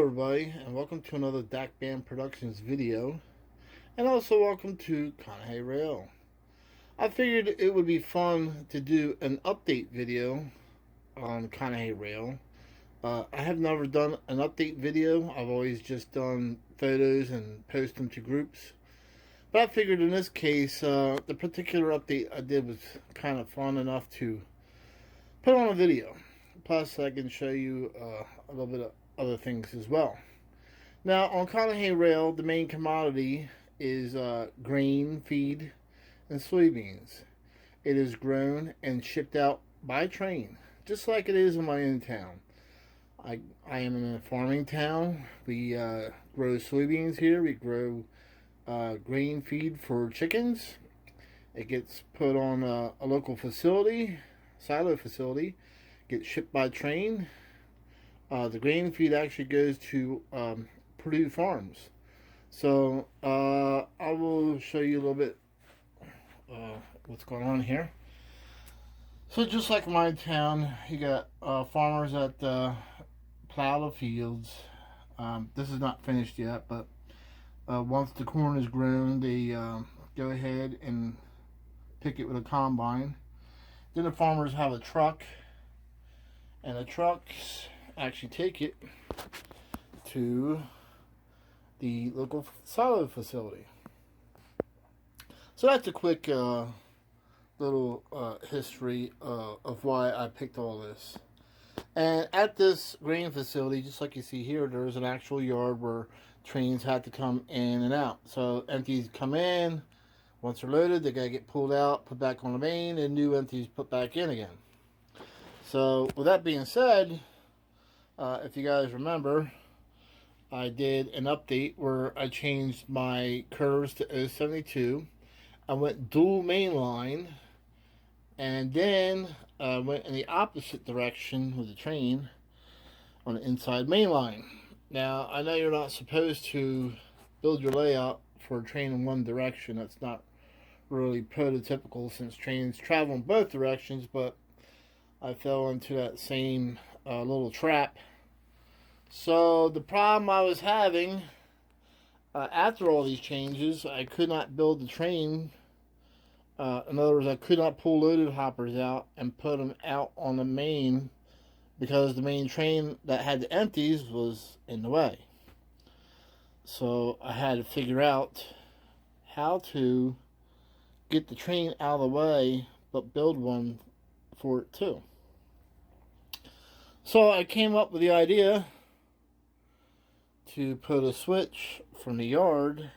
Hello everybody, and welcome to another DAC Band Productions video, and also welcome to Conahey Rail. I figured it would be fun to do an update video on Conahey Rail. I have never done an update video. I've always just done photos and post them to groups. But I figured in this case, the particular update I did was kind of fun enough to put on a video. Plus, I can show you a little bit of other things as well. Now, on Conahey Rail, the main commodity is grain, feed, and soybeans. It is grown and shipped out by train, just like it is in my own town. I am in a farming town. We grow soybeans here. We grow grain feed for chickens. It gets put on a local facility, silo facility, gets shipped by train. The grain feed actually goes to Purdue Farms. So I will show you a little bit what's going on here. So just like my town, you got farmers that plow the fields. This is not finished yet, but once the corn is grown, they go ahead and pick it with a combine. Then the farmers have a truck, and the trucks actually take it to the local silo facility. So that's a quick little history of why I picked all this. And at this grain facility, just like you see here, there's an actual yard where trains had to come in and out. So empties come in. Once they're loaded, they gotta get pulled out, put back on the main, and new empties put back in again. So with that being said, if you guys remember, I did an update where I changed my curves to 072. I went dual mainline, and then went in the opposite direction with the train on the inside mainline. Now, I know you're not supposed to build your layout for a train in one direction. That's not really prototypical since trains travel in both directions, but I fell into that same little trap. So the problem I was having after all these changes, I could not build the train. In other words, I could not pull loaded hoppers out and put them out on the main because the main train that had the empties was in the way. So I had to figure out how to get the train out of the way but build one for it too. So I came up with the idea to put a switch from the yard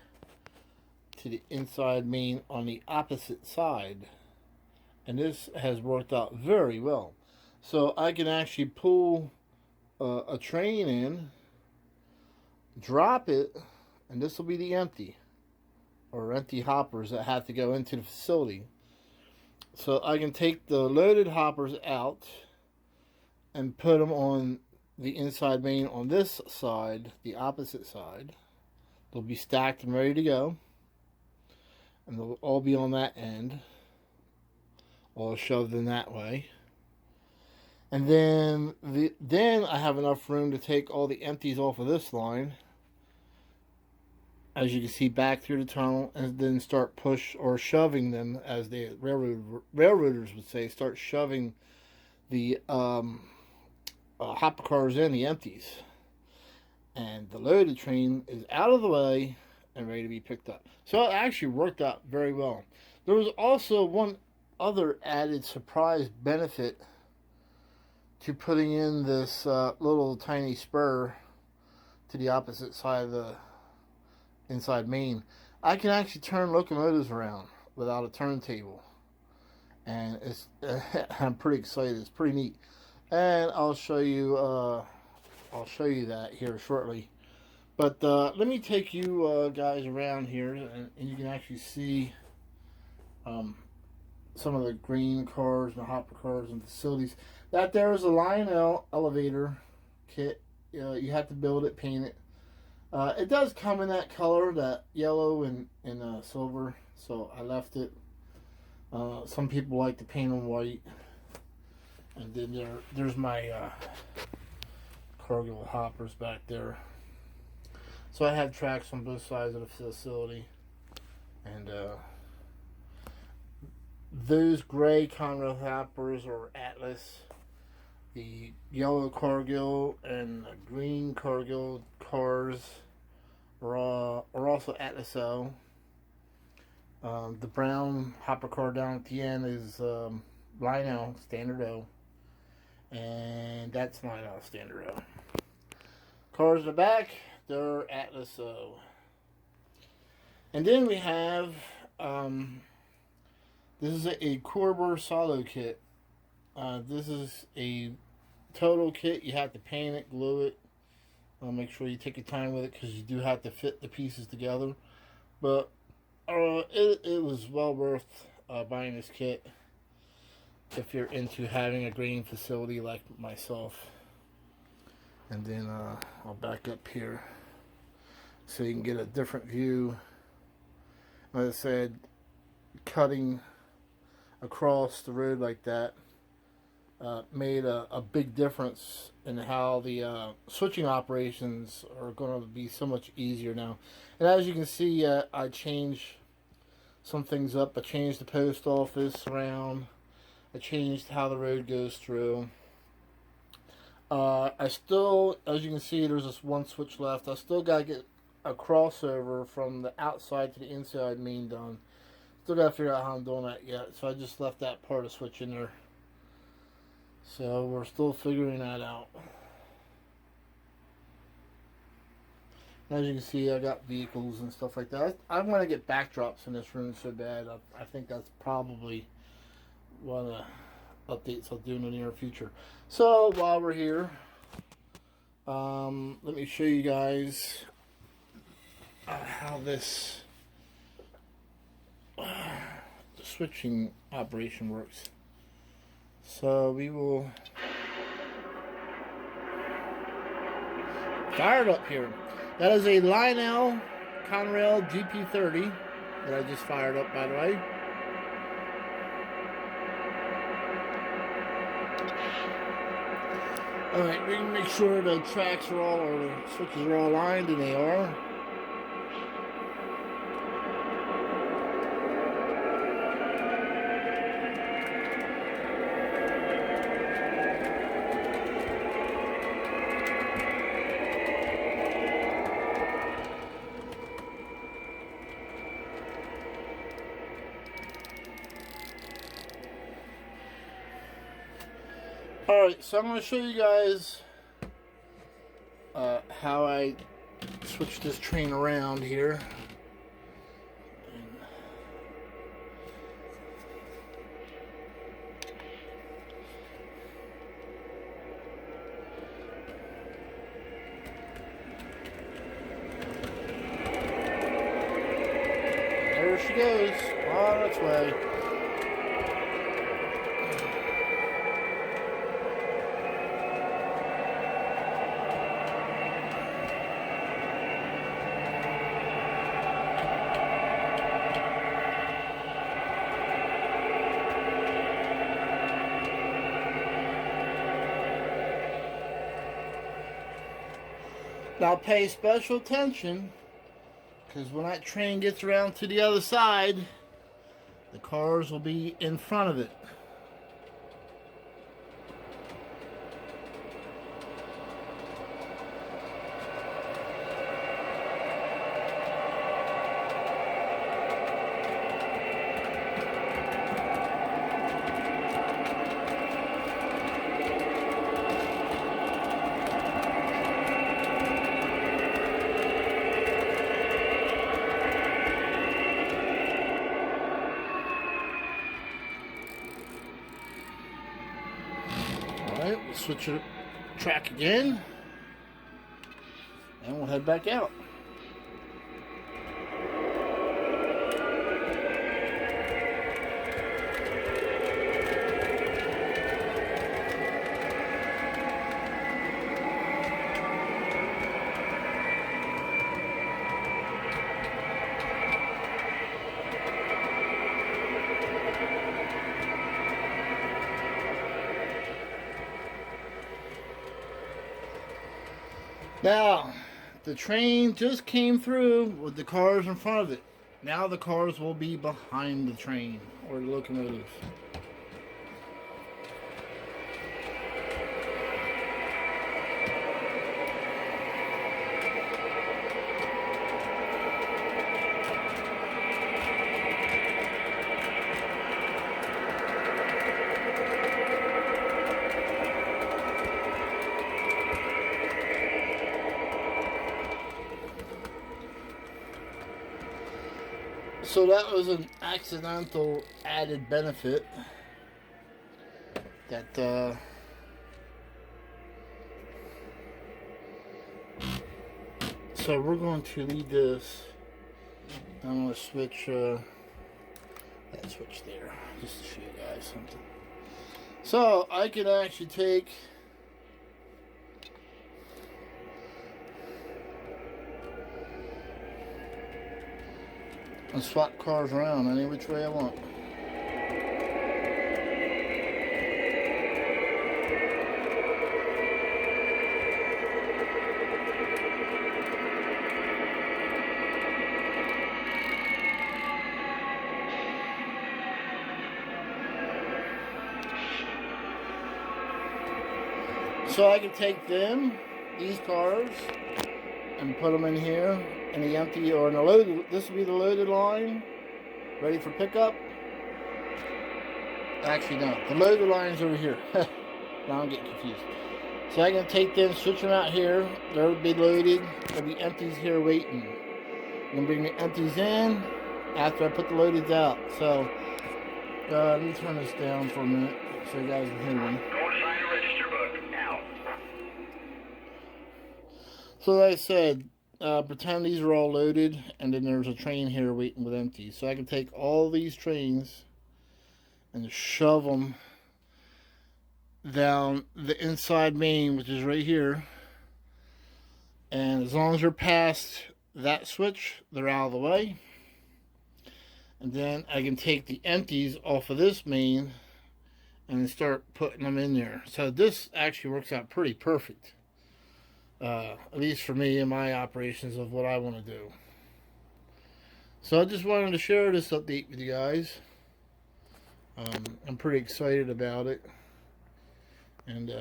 to the inside main on the opposite side, and this has worked out very well. So I can actually pull a train in, drop it, and this will be the empty hoppers that have to go into the facility. So I can take the loaded hoppers out and put them on the inside main on this side, the opposite side. They'll be stacked and ready to go, and they'll all be on that end, all shoved in that way. And then I have enough room to take all the empties off of this line, as you can see, back through the tunnel, and then start push or shoving them, as the railroaders would say, start shoving the hopper cars in, the empties, and the loaded train is out of the way and ready to be picked up. So it actually worked out very well. There was also one other added surprise benefit to putting in this little tiny spur to the opposite side of the inside main. I can actually turn locomotives around without a turntable, and it's I'm pretty excited. It's pretty neat. And I'll show you that here shortly. But let me take you guys around here, and you can actually see some of the green cars and the hopper cars and facilities. That there is a Lionel elevator kit. You have to build it, paint it. It does come in that color, that yellow and silver, so I left it. Some people like to paint them white. And then there's my cargo hoppers back there. So I have tracks on both sides of the facility. And those gray Conrail hoppers are Atlas. The yellow Cargill and the green Cargill cars are also Atlas O. The brown hopper car down at the end is Lionel Standard O. And that's Lionel Standard O. Cars in the back, they're Atlas O. And then we have, this is a Corber Solo kit. This is a total kit. You have to paint it, glue it. Make sure you take your time with it because you do have to fit the pieces together. But it was well worth buying this kit if you're into having a grading facility like myself. And then I'll back up here so you can get a different view. Like I said, cutting across the road like that made a big difference in how the switching operations are going to be so much easier now. And as you can see, I changed some things up. I changed the post office around. I changed how the road goes through. I still, as you can see, there's this one switch left. I still got to get a crossover from the outside to the inside main done. Still got to figure out how I'm doing that yet. So I just left that part of the switch in there. So we're still figuring that out. As you can see, I got vehicles and stuff like that. I want to get backdrops in this room so bad. I think that's probably one of the updates I'll do in the near future. So while we're here, let me show you guys how this switching operation works. So we will fire it up here. That is a Lionel Conrail GP30 that I just fired up, by the way. Alright, we can make sure the tracks are all, or the switches are all aligned, and they are. Alright, so I'm going to show you guys how I switch this train around here. There she goes, on its way. Now pay special attention, because when that train gets around to the other side, the cars will be in front of it. Alright, we'll switch the track again, and we'll head back out. Now, The train just came through with the cars in front of it. Now the cars will be behind the train, or the locomotives. So that was an accidental added benefit that so we're going to leave this. I'm going to switch that switch there just to show you guys something. So I could actually take and swap cars around any which way I want. So I can take these cars, and put them in here in the empty or in the loaded. This will be the loaded line, ready for pickup. Actually, no, the loaded line's over here. Now I'm getting confused. So I can take them, switch them out here. They'll be loaded. There'll be empties here waiting. I'm gonna bring the empties in after I put the loadeds out. So let me turn this down for a minute so you guys can hear me. So like I said, pretend these are all loaded, and then there's a train here waiting with empties. So I can take all these trains and shove them down the inside main, which is right here. And as long as they're past that switch, they're out of the way. And then I can take the empties off of this main and start putting them in there. So this actually works out pretty perfect. At least for me and my operations of what I want to do. So I just wanted to share this update with you guys. I'm pretty excited about it. And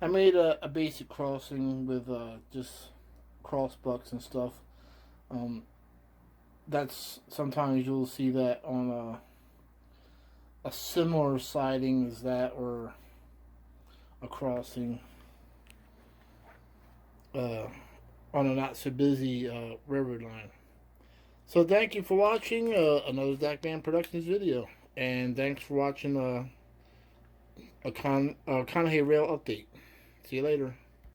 I made a basic crossing with just cross bucks and stuff. That's sometimes you'll see that on a similar siding as that, or a crossing on a not so busy railroad line. So thank you for watching another DAC Productions video, and thanks for watching a Conahey Rail update. See you later.